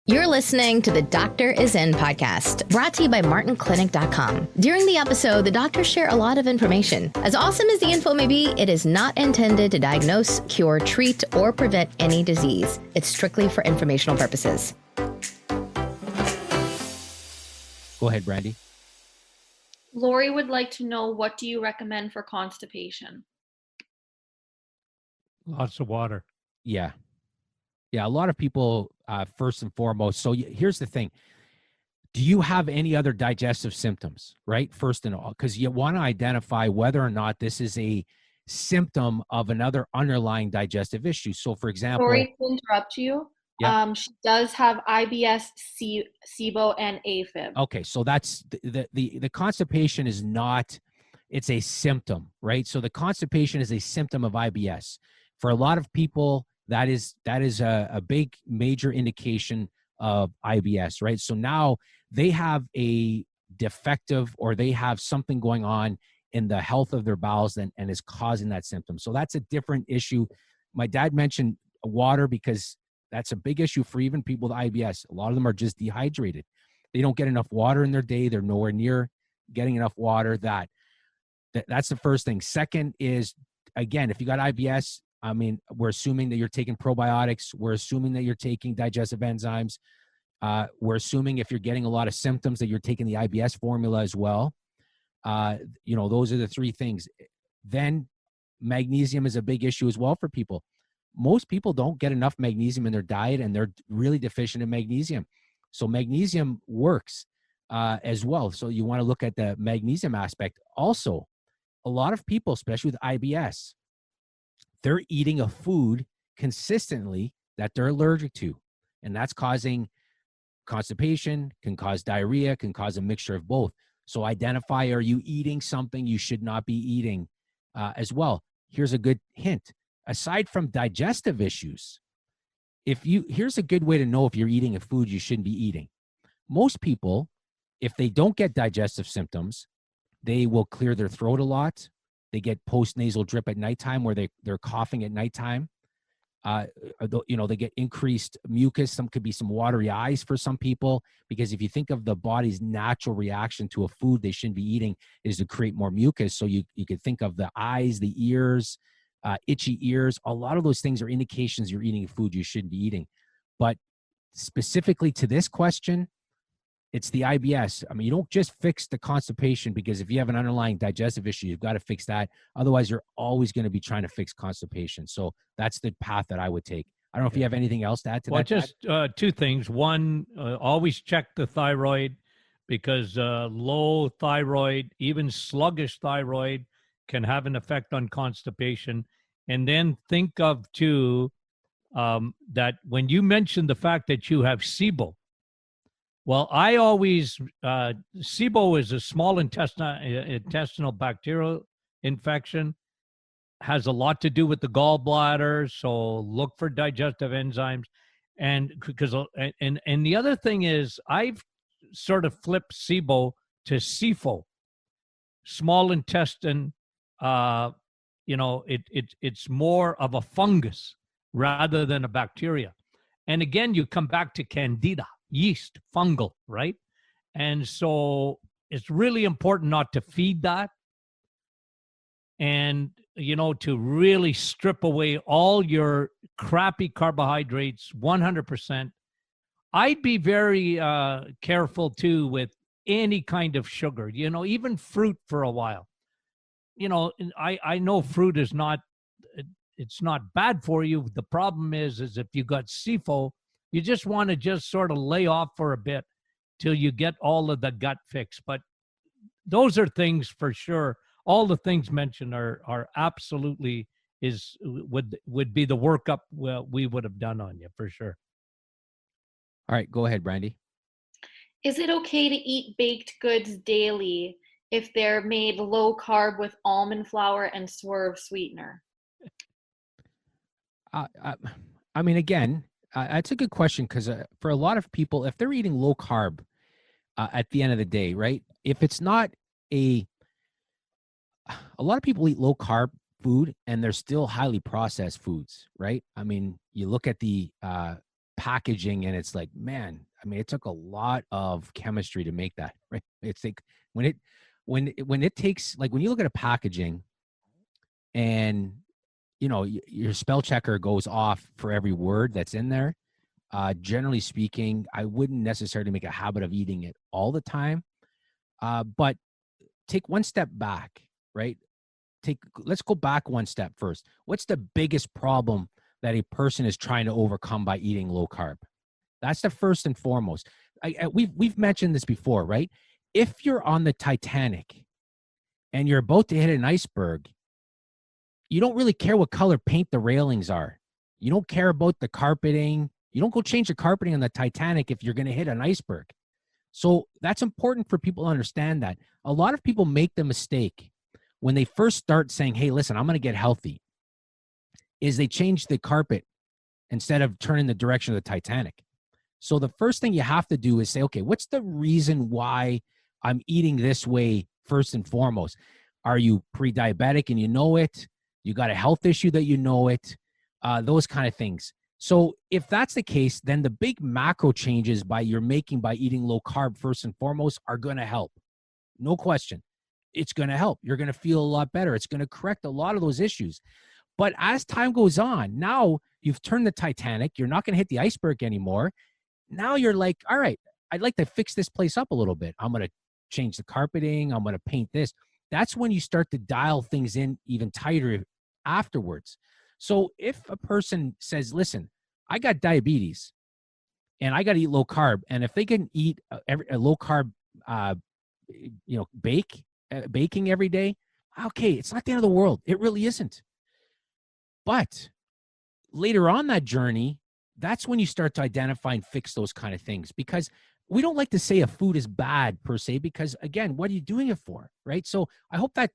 You're listening to the Doctor Is In podcast, brought to you by MartinClinic.com. During the episode, the doctors share a lot of information. As awesome as the info may be, it is not intended to diagnose, cure, treat, or prevent any disease. It's strictly for informational purposes. Go ahead, Brandy. Lori would like to know, what do you recommend for constipation? Lots of water. Yeah, a lot of people, first and foremost. So here's the thing. Do you have any other digestive symptoms, right? First and all, because you want to identify whether or not this is a symptom of another underlying digestive issue. So for example— Sorry to interrupt you. Yeah. She does have IBS, SIBO, and AFib. Okay, so that's the constipation is not, it's a symptom, right? So the constipation is a symptom of IBS. For a lot of people, that is a big major indication of IBS, right? So now they have a defective, or they have something going on in the health of their bowels and is causing that symptom. So that's a different issue. My dad mentioned water because that's a big issue for even people with IBS. A lot of them are just dehydrated. They don't get enough water in their day. They're nowhere near getting enough water. That's the first thing. Second is, again, if you got IBS, I mean, we're assuming that you're taking probiotics. We're assuming that you're taking digestive enzymes. We're assuming if you're getting a lot of symptoms that you're taking the IBS formula as well. Those are the three things. Then magnesium is a big issue as well for people. Most people don't get enough magnesium in their diet, and they're really deficient in magnesium. So magnesium works as well. So you want to look at the magnesium aspect. Also, a lot of people, especially with IBS, they're eating a food consistently that they're allergic to, and that's causing constipation, can cause diarrhea, can cause a mixture of both. So identify, are you eating something you should not be eating as well? Here's a good hint. Aside from digestive issues, here's a good way to know if you're eating a food you shouldn't be eating. Most people, if they don't get digestive symptoms, they will clear their throat a lot. They get post-nasal drip at nighttime, where they're coughing at nighttime. They get increased mucus. Some could be some watery eyes for some people, because if you think of the body's natural reaction to a food they shouldn't be eating is to create more mucus. So you could think of the eyes, the ears, itchy ears. A lot of those things are indications you're eating food you shouldn't be eating. But specifically to this question, it's the IBS. I mean, you don't just fix the constipation, because if you have an underlying digestive issue, you've got to fix that. Otherwise, you're always going to be trying to fix constipation. So that's the path that I would take. I don't know if you have anything else to add to that. Well, just two things. One, always check the thyroid, because low thyroid, even sluggish thyroid, can have an effect on constipation. And then think of, too, that when you mentioned the fact that you have SIBO, well, I always, SIBO is a small intestinal bacterial infection, has a lot to do with the gallbladder. So look for digestive enzymes. And the other thing is, I've sort of flipped SIBO to SIFO, small intestine. It's more of a fungus rather than a bacteria. And again, you come back to candida. Yeast, fungal, right? And so it's really important not to feed that, and, to really strip away all your crappy carbohydrates 100%. I'd be very careful too with any kind of sugar, even fruit for a while. I know fruit is it's not bad for you. The problem is if you got SIFO, you just want to just sort of lay off for a bit till you get all of the gut fixed. But those are things for sure. All the things mentioned are absolutely would be the workup we would have done on you for sure. All right, go ahead, Brandy. Is it okay to eat baked goods daily if they're made low carb with almond flour and swerve sweetener? I mean, again, that's a good question, because for a lot of people, if they're eating low carb at the end of the day, right? If it's not a lot of people eat low carb food and they're still highly processed foods, right? I mean, you look at the packaging, and it's like, man, I mean, it took a lot of chemistry to make that, right? It's like when it takes, like, when you look at a packaging and, your spell checker goes off for every word that's in there. Generally speaking, I wouldn't necessarily make a habit of eating it all the time. But take one step back, right? Let's go back one step first. What's the biggest problem that a person is trying to overcome by eating low carb? That's the first and foremost. We've mentioned this before, right? If you're on the Titanic and you're about to hit an iceberg, you don't really care what color paint the railings are. You don't care about the carpeting. You don't go change the carpeting on the Titanic if you're going to hit an iceberg. So that's important for people to understand that. A lot of people make the mistake when they first start saying, hey, listen, I'm going to get healthy, is they change the carpet instead of turning the direction of the Titanic. So the first thing you have to do is say, okay, what's the reason why I'm eating this way first and foremost? Are you pre-diabetic and you know it? You got a health issue that you know it? Those kind of things. So if that's the case, then the big macro changes you're making by eating low carb first and foremost are going to help. No question. It's going to help. You're going to feel a lot better. It's going to correct a lot of those issues. But as time goes on, now you've turned the Titanic. You're not going to hit the iceberg anymore. Now you're like, all right, I'd like to fix this place up a little bit. I'm going to change the carpeting. I'm going to paint this. That's when you start to dial things in even tighter afterwards. So if a person says, listen, I got diabetes and I got to eat low carb, and if they can eat a low carb, baking every day, okay, it's not the end of the world. It really isn't. But later on that journey, that's when you start to identify and fix those kind of things, because we don't like to say a food is bad per se, because again, what are you doing it for, right? So I hope that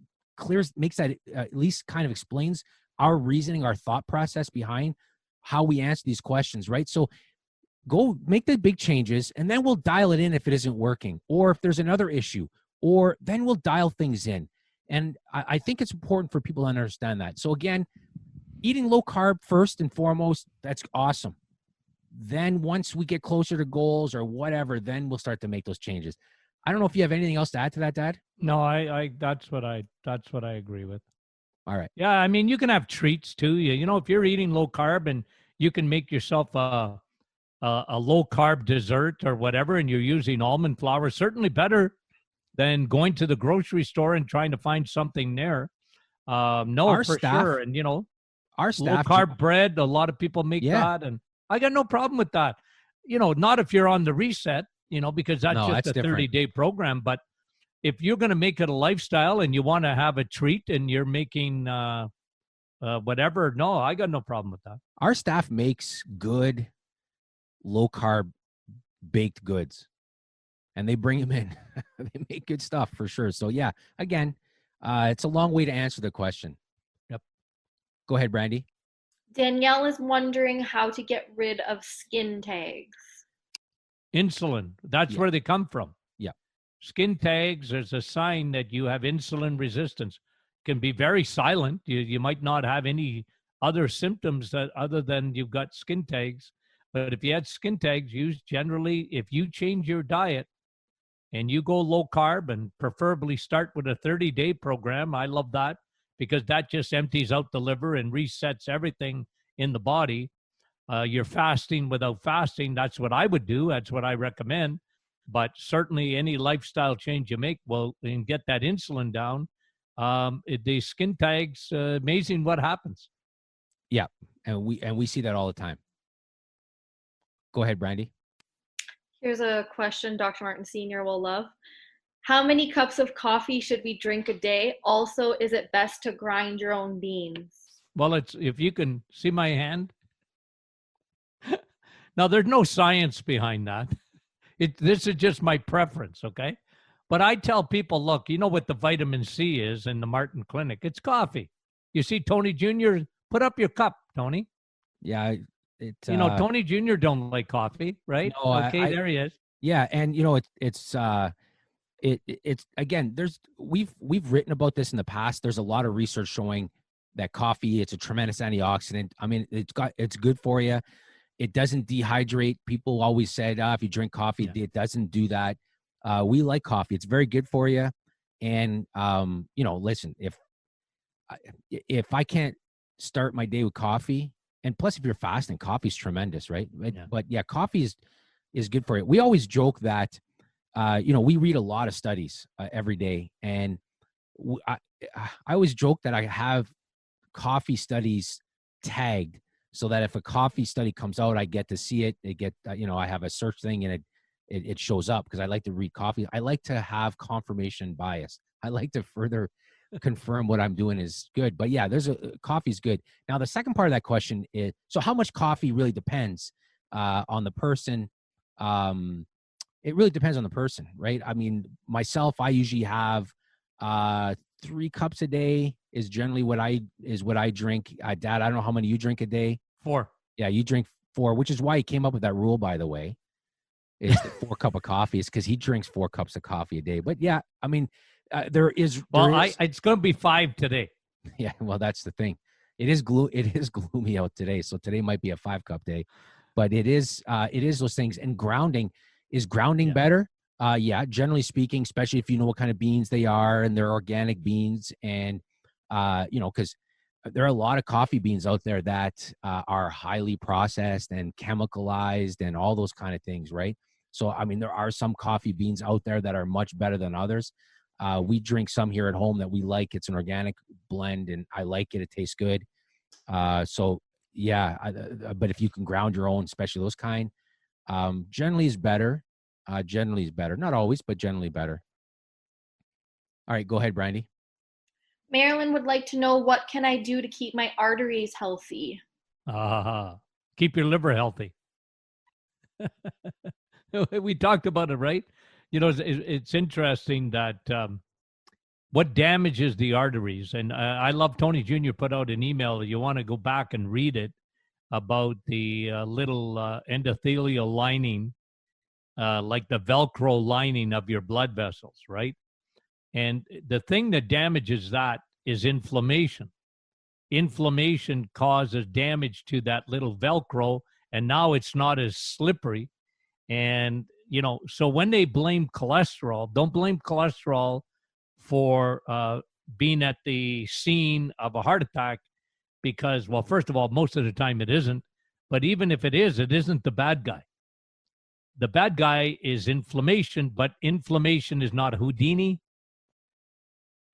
makes that at least kind of explains our reasoning, our thought process behind how we answer these questions, right? So go make the big changes, and then we'll dial it in if it isn't working, or if there's another issue, or then we'll dial things in. And I think it's important for people to understand that. So again, eating low carb first and foremost, that's awesome. Then once we get closer to goals or whatever, then we'll start to make those changes. I don't know if you have anything else to add to that, Dad? No, I that's what I agree with. All right. Yeah, I mean, you can have treats too. If you're eating low carb and you can make yourself a low carb dessert or whatever, and you're using almond flour, certainly better than going to the grocery store and trying to find something there. No, for sure. And our staff, low carb bread, a lot of people make that, and I got no problem with that. Not if you're on the reset, because that's just a 30-day program. But if you're going to make it a lifestyle and you want to have a treat and you're making whatever, no, I got no problem with that. Our staff makes good low carb baked goods, and they bring them in. They make good stuff for sure. So yeah, again, it's a long way to answer the question. Yep. Go ahead, Brandy. Danielle is wondering how to get rid of skin tags. Insulin. That's where they come from. Yeah. Skin tags is a sign that you have insulin resistance. Can be very silent. You might not have any other symptoms other than you've got skin tags. But if you had skin tags, if you change your diet and you go low carb and preferably start with a 30-day program, I love that, because that just empties out the liver and resets everything in the body. You're fasting without fasting. That's what I would do. That's what I recommend. But certainly any lifestyle change you make and get that insulin down. The skin tags, amazing what happens. Yeah, and we see that all the time. Go ahead, Brandy. Here's a question Dr. Martin Sr. will love. How many cups of coffee should we drink a day? Also, is it best to grind your own beans? Well, if you can see my hand. Now, there's no science behind that. This is just my preference, okay? But I tell people, look, you know what the vitamin C is in the Martin Clinic? It's coffee. You see Tony Jr., put up your cup, Tony. Yeah. Tony Jr. don't like coffee, right? No, okay, there he is. Yeah, and it's again, we've written about this in the past. There's a lot of research showing that coffee, it's a tremendous antioxidant. I mean, it's good for you. It doesn't dehydrate. People always said, if you drink coffee, it doesn't do that. We like coffee. It's very good for you. And, listen, if I can't start my day with coffee, and plus if you're fasting, coffee's tremendous, right? But yeah, coffee is good for you. We always joke that, we read a lot of studies every day. And I always joke that I have coffee studies tagged so that if a coffee study comes out, I get to see it. I have a search thing and it shows up because I like to read coffee. I like to have confirmation bias. I like to further confirm what I'm doing is good. But yeah, coffee's good. Now, the second part of that question is, so how much coffee really depends on the person. It really depends on the person, right? I mean, myself, I usually have 3 cups a day is generally what I drink. Dad, I don't know how many you drink a day. 4. Yeah, you drink 4, which is why he came up with that rule, by the way, is the 4 cup of coffee. Is because he drinks 4 cups of coffee a day. But yeah, I mean, it's going to be 5 today. Yeah, well, that's the thing. It is gloomy out today, so today might be a 5-cup day. But it is those things. And grounding better. Yeah, generally speaking, especially if you know what kind of beans they are and they're organic beans. And, because there are a lot of coffee beans out there that are highly processed and chemicalized and all those kind of things, right? So, I mean, there are some coffee beans out there that are much better than others. We drink some here at home that we like. It's an organic blend and I like it. It tastes good. So, yeah, but if you can ground your own, especially those kind, generally is better. Generally is better. Not always, but generally better. All right, go ahead, Brandy. Marilyn would like to know, what can I do to keep my arteries healthy? Keep your liver healthy. We talked about it, right? It's interesting that what damages the arteries. And I love Tony Jr. put out an email. You want to go back and read it about the little endothelial lining, like the Velcro lining of your blood vessels, right? And the thing that damages that is inflammation. Inflammation causes damage to that little Velcro, and now it's not as slippery. And, so when they blame cholesterol, don't blame cholesterol for being at the scene of a heart attack because, well, first of all, most of the time it isn't. But even if it is, it isn't the bad guy. The bad guy is inflammation, but inflammation is not Houdini.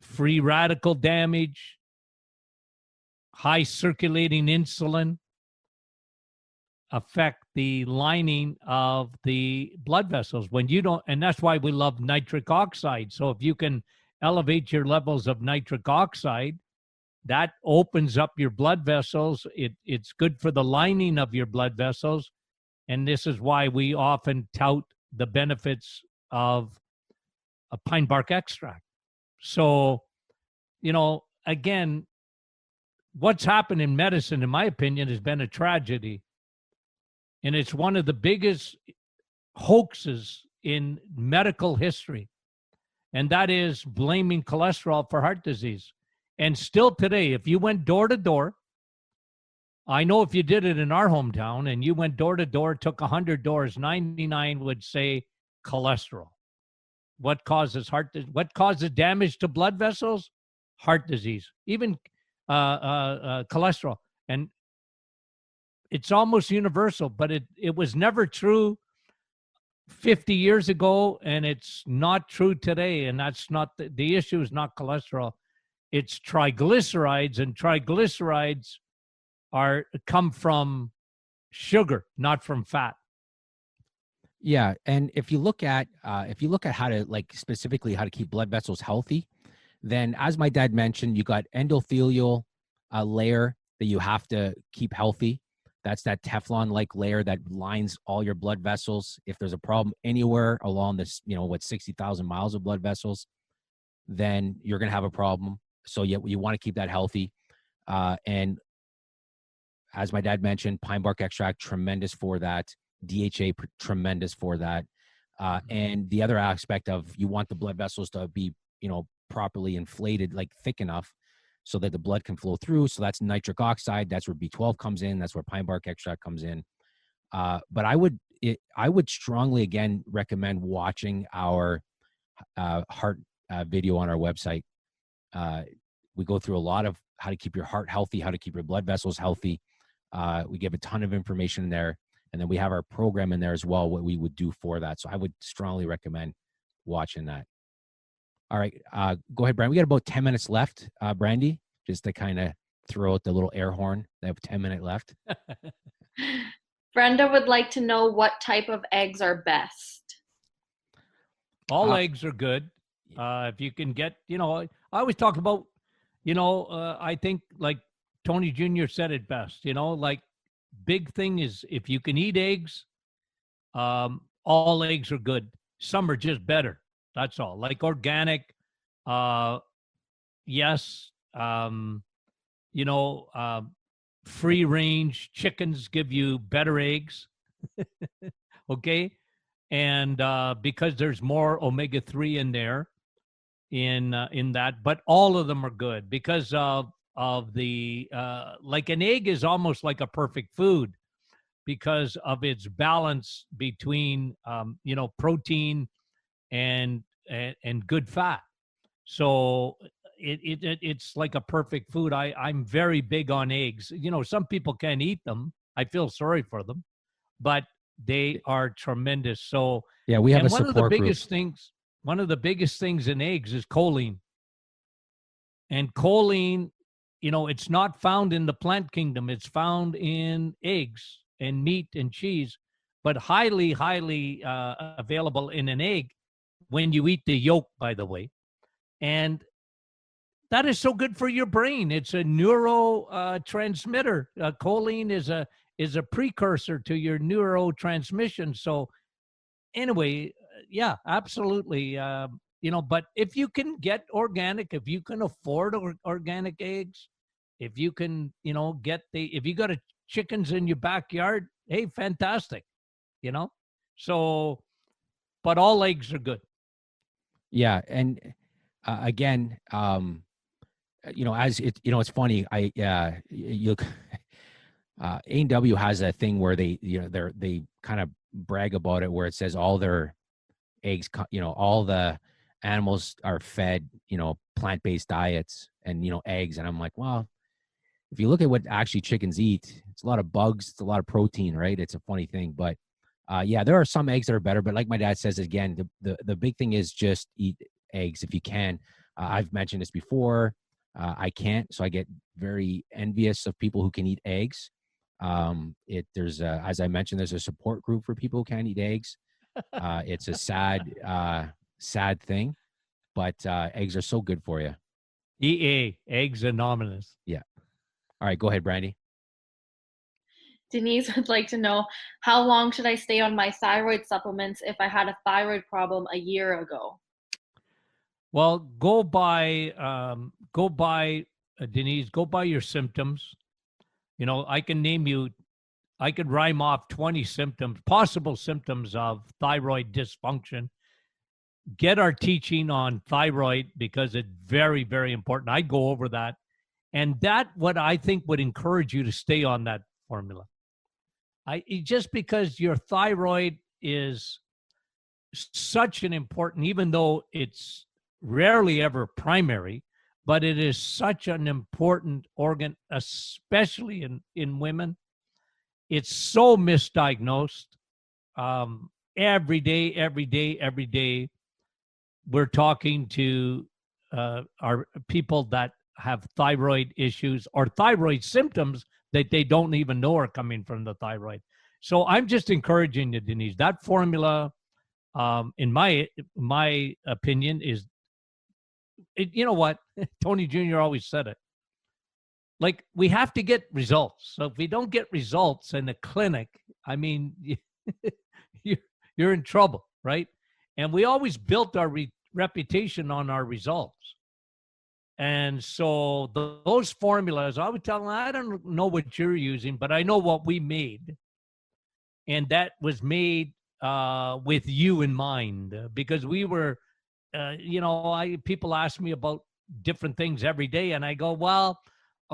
Free radical damage, high circulating insulin affect the lining of the blood vessels when you don't, and that's why we love nitric oxide. So if you can elevate your levels of nitric oxide, that opens up your blood vessels. It's good for the lining of your blood vessels. And this is why we often tout the benefits of a pine bark extract. So, again, what's happened in medicine, in my opinion, has been a tragedy. And it's one of the biggest hoaxes in medical history. And that is blaming cholesterol for heart disease. And still today, if you went door to door, I know if you did it in our hometown and you went door to door, took 100 doors, 99 would say cholesterol. What causes what causes damage to blood vessels? Heart disease, even cholesterol. And it's almost universal, but it was never true 50 years ago, and it's not true today. And that's not the issue is not cholesterol. It's triglycerides, and triglycerides come from sugar, not from fat. Yeah, and if you look at how to specifically how to keep blood vessels healthy, then as my dad mentioned, you got endothelial layer that you have to keep healthy. That's that Teflon-like layer that lines all your blood vessels. If there's a problem anywhere along this, 60,000 miles of blood vessels, then you're going to have a problem. So you want to keep that healthy. And as my dad mentioned, pine bark extract, tremendous for that. DHA, tremendous for that. And the other aspect of you want the blood vessels to be, properly inflated, like thick enough so that the blood can flow through. So that's nitric oxide. That's where B12 comes in. That's where pine bark extract comes in. But I would strongly again recommend watching our heart video on our website. We go through a lot of how to keep your heart healthy, how to keep your blood vessels healthy. We give a ton of information in there, and then we have our program in there as well, what we would do for that. So I would strongly recommend watching that. All right, go ahead, Brandy. We got about 10 minutes left, Brandy, just to kind of throw out the little air horn. They have 10 minutes left. Brenda would like to know what type of eggs are best. All eggs are good. If you can get, I always talk about, I think like Tony Jr. said it best, like big thing is if you can eat eggs, all eggs are good. Some are just better. That's all. Like organic, yes. Free range chickens give you better eggs. Okay. And because there's more omega-3 in there in that, but all of them are good because of the like an egg is almost like a perfect food because of its balance between protein and good fat. So it's like a perfect food. I'm very big on eggs. Some people can't eat them. I feel sorry for them, but they are tremendous. So yeah, we have a one of the support group. One of the biggest things in eggs is choline. And choline, it's not found in the plant kingdom. It's found in eggs and meat and cheese, but highly, highly available in an egg when you eat the yolk, by the way. And that is so good for your brain. It's a neurotransmitter. Choline is a precursor to your neurotransmission. So anyway, yeah, absolutely. But if you can get organic, if you can afford organic eggs, if you can, if you got chickens in your backyard, hey, fantastic. So, but all eggs are good. Yeah. And again, as it, it's funny. A&W has a thing where they kind of brag about it, where it says all their eggs, all the animals are fed, plant-based diets and, eggs. And I'm like, well, if you look at what actually chickens eat, it's a lot of bugs, it's a lot of protein, right? It's a funny thing, but yeah, there are some eggs that are better, but like my dad says, again, the big thing is just eat eggs if you can. I've mentioned this before. I can't, so I get very envious of people who can eat eggs. There's as I mentioned, there's a support group for people who can't eat eggs. It's a sad thing, but eggs are so good for you. EA, Eggs Anonymous. Yeah. All right, go ahead, Brandy. Denise would like to know, how long should I stay on my thyroid supplements if I had a thyroid problem a year ago? Well, go by Denise, go by your symptoms. I could rhyme off 20 possible symptoms of thyroid dysfunction. Get our teaching on thyroid because it's very, very important. I go over that. And that what I think would encourage you to stay on that formula. Just because your thyroid is such an important, even though it's rarely ever primary, but it is such an important organ, especially in women. It's so misdiagnosed. Every day, we're talking to our people that have thyroid issues or thyroid symptoms that they don't even know are coming from the thyroid. So I'm just encouraging you, Denise, that formula, in my opinion, is, you know what? Tony Jr. always said it. Like, we have to get results. So if we don't get results in the clinic, I mean, you're in trouble, right? And we always built our reputation on our results. And so those formulas, I would tell them, I don't know what you're using, but I know what we made. And that was made with you in mind, because we were, people ask me about different things every day. And I go, well,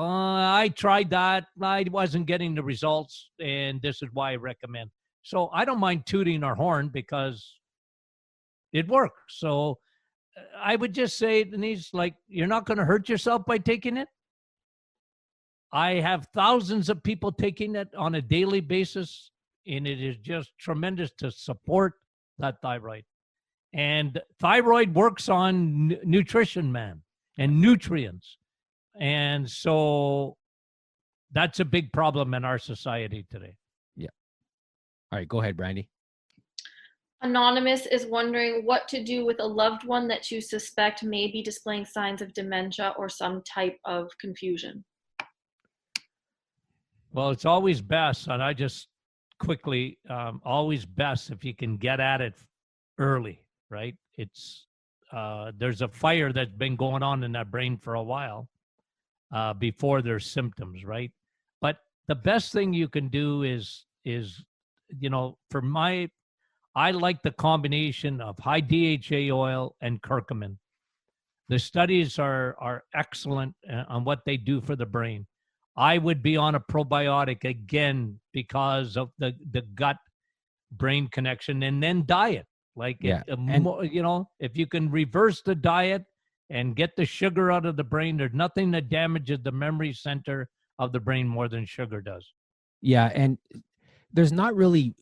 I tried that. I wasn't getting the results, and this is why I recommend. So I don't mind tooting our horn because it works. So I would just say, Denise, like, you're not going to hurt yourself by taking it. I have thousands of people taking it on a daily basis, and it is just tremendous to support that thyroid. And thyroid works on nutrition, man, and nutrients. And so that's a big problem in our society today. Yeah. All right, go ahead, Brandy. Anonymous is wondering what to do with a loved one that you suspect may be displaying signs of dementia or some type of confusion. Well, it's always best, and I just quickly, always best if you can get at it early, right? It's there's a fire that's been going on in that brain for a while before there's symptoms, right? But the best thing you can do is I like the combination of high DHA oil and curcumin. The studies are excellent on what they do for the brain. I would be on a probiotic again because of the gut brain connection, and then diet. Like, if you can reverse the diet and get the sugar out of the brain, there's nothing that damages the memory center of the brain more than sugar does. Yeah, and there's not really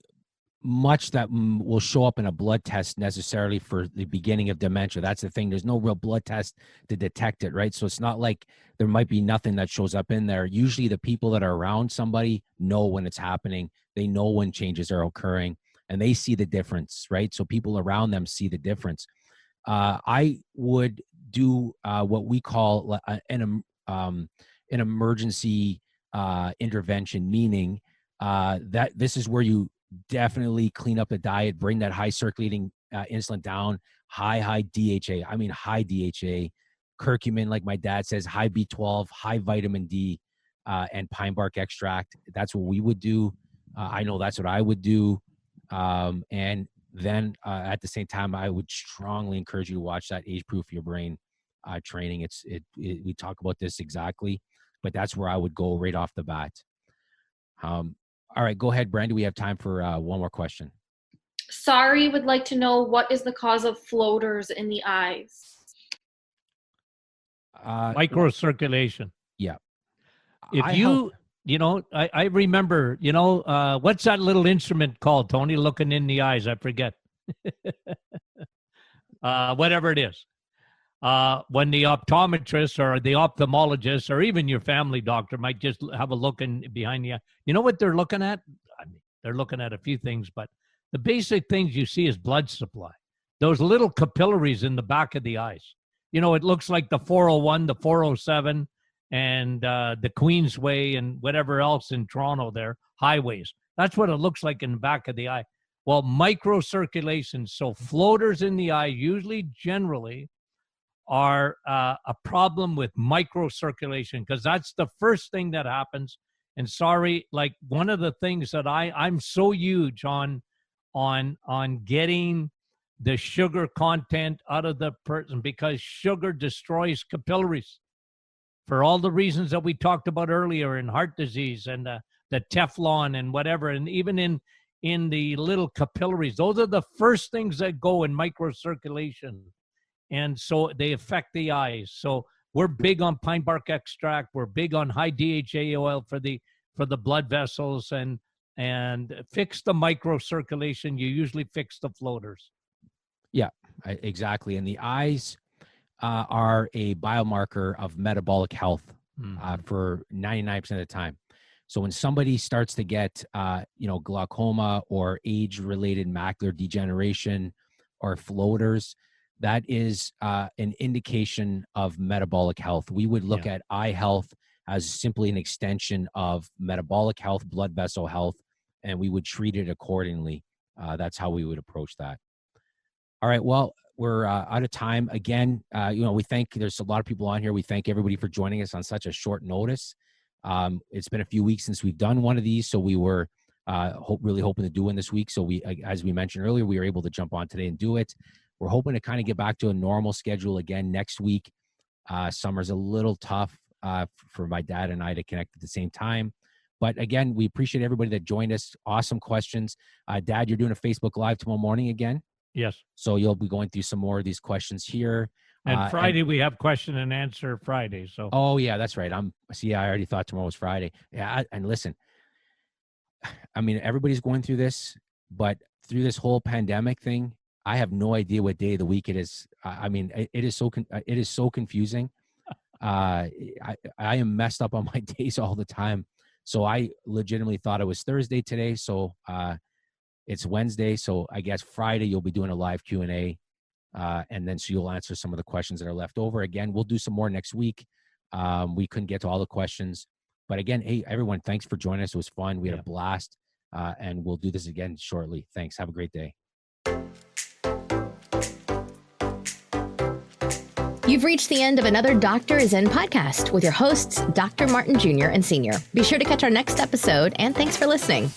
much that will show up in a blood test necessarily for the beginning of dementia. That's the thing. There's no real blood test to detect it, right? So it's not like there might be nothing that shows up in there. Usually the people that are around somebody know when it's happening. They know when changes are occurring, and they see the difference, right? So people around them see the difference. I would do what we call an emergency intervention, meaning that this is where you definitely clean up the diet, bring that high circulating insulin down, high DHA. I mean, high DHA, curcumin, like my dad says, high B12, high vitamin D, and pine bark extract. That's what we would do. I know that's what I would do. And then at the same time, I would strongly encourage you to watch that Age Proof Your Brain training. We talk about this exactly, but that's where I would go right off the bat. All right, go ahead, Brandy. We have time for one more question. Sari would like to know, what is the cause of floaters in the eyes? Microcirculation. Yeah. I remember, what's that little instrument called, Tony, looking in the eyes? I forget. Whatever it is. When the optometrist or the ophthalmologist or even your family doctor might just have a look in behind the eye. You know what they're looking at? I mean, they're looking at a few things, but the basic things you see is blood supply. Those little capillaries in the back of the eyes. It looks like the 401, the 407, and the Queensway and whatever else in Toronto there, highways. That's what it looks like in the back of the eye. Well, microcirculation, so floaters in the eye usually generally are a problem with microcirculation, because that's the first thing that happens. And sorry, like, one of the things that I'm so huge on getting the sugar content out of the person, because sugar destroys capillaries for all the reasons that we talked about earlier in heart disease and the Teflon and whatever, and even in the little capillaries. Those are the first things that go in microcirculation. And so they affect the eyes. So we're big on pine bark extract. We're big on high DHA oil for the blood vessels, and fix the microcirculation. You usually fix the floaters. Yeah, exactly. And the eyes are a biomarker of metabolic health for 99% of the time. So when somebody starts to get, glaucoma or age-related macular degeneration or floaters, that is an indication of metabolic health. We would look at eye health as simply an extension of metabolic health, blood vessel health, and we would treat it accordingly. That's how we would approach that. All right, well, we're out of time. Again, there's a lot of people on here. We thank everybody for joining us on such a short notice. It's been a few weeks since we've done one of these, so we were really hoping to do one this week. So we, as we mentioned earlier, we were able to jump on today and do it. We're hoping to kind of get back to a normal schedule again next week. Summer's a little tough for my dad and I to connect at the same time. But again, we appreciate everybody that joined us. Awesome questions. Dad, you're doing a Facebook Live tomorrow morning again. Yes. So you'll be going through some more of these questions here. And Friday, we have question and answer Friday. So. Oh, yeah, that's right. I already thought tomorrow was Friday. Yeah. And listen, I mean, everybody's going through this, but through this whole pandemic thing, I have no idea what day of the week it is. I mean, it is so confusing. I am messed up on my days all the time. So I legitimately thought it was Thursday today. So it's Wednesday. So I guess Friday you'll be doing a live Q&A. And then so you'll answer some of the questions that are left over. Again, we'll do some more next week. We couldn't get to all the questions. But again, hey, everyone, thanks for joining us. It was fun. We had a blast. And we'll do this again shortly. Thanks. Have a great day. You've reached the end of another Doctor is In podcast with your hosts, Dr. Martin Jr. and Sr. Be sure to catch our next episode, and thanks for listening.